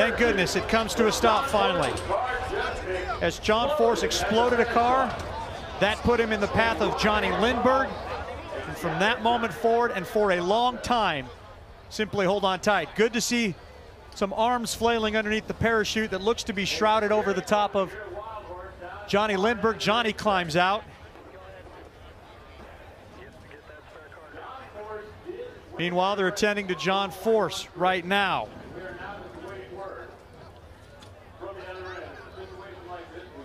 Thank goodness it comes to a stop finally. As John Force exploded a car, that put him in the path of Johnny Lindberg. And from that moment forward and for a long time, simply hold on tight. Good to see some arms flailing underneath the parachute that looks to be shrouded over the top of Johnny Lindberg. Johnny climbs out. Meanwhile, they're attending to John Force right now.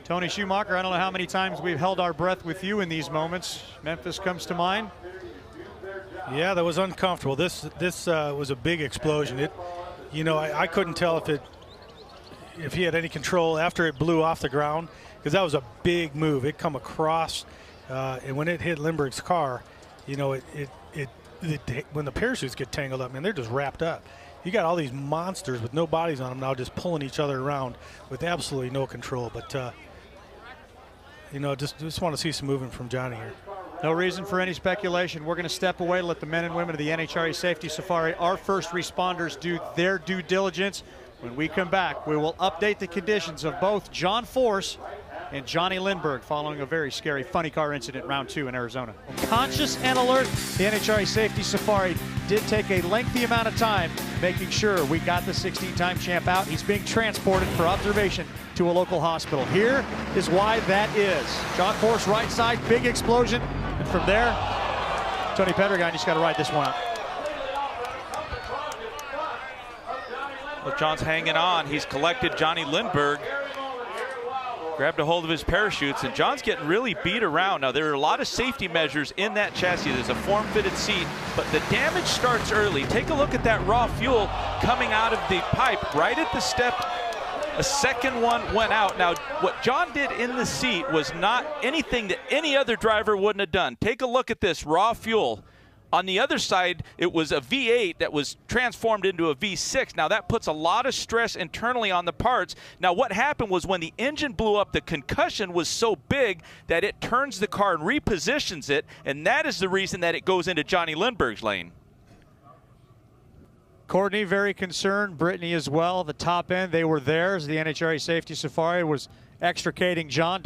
Tony Schumacher, I don't know how many times we've held our breath with you in these moments. Memphis comes to mind. Yeah, that was uncomfortable. This was a big explosion. I couldn't tell if he had any control after it blew off the ground, because that was a big move. It come across, and when it hit Lindbergh's car, when the parachutes get tangled up, man, they're just wrapped up. You got all these monsters with no bodies on them now, just pulling each other around with absolutely no control. But just want to see some movement from Johnny here. No reason for any speculation. We're going to step away, let the men and women of the NHRA Safety Safari, our first responders, do their due diligence. When we come back, we will update the conditions of both John Force and Johnny Lindberg following a very scary funny car incident round 2 in Arizona. Conscious and alert, the NHRA Safety Safari did take a lengthy amount of time making sure we got the 16-time champ out. He's being transported for observation to a local hospital. Here is why that is. John Force right side, big explosion. And from there, Tony Pedregon just got to ride this one out. Well, John's hanging on. He's collected Johnny Lindberg. Grabbed a hold of his parachutes, and John's getting really beat around. Now, there are a lot of safety measures in that chassis. There's a form-fitted seat, but the damage starts early. Take a look at that raw fuel coming out of the pipe right at the step. A second one went out. Now, what John did in the seat was not anything that any other driver wouldn't have done. Take a look at this raw fuel. On the other side, it was a V8 that was transformed into a V6. Now, that puts a lot of stress internally on the parts. Now, what happened was when the engine blew up, the concussion was so big that it turns the car and repositions it, and that is the reason that it goes into Johnny Lindberg's lane. Courtney very concerned, Brittany as well. The top end, they were there as the NHRA Safety Safari was extricating John.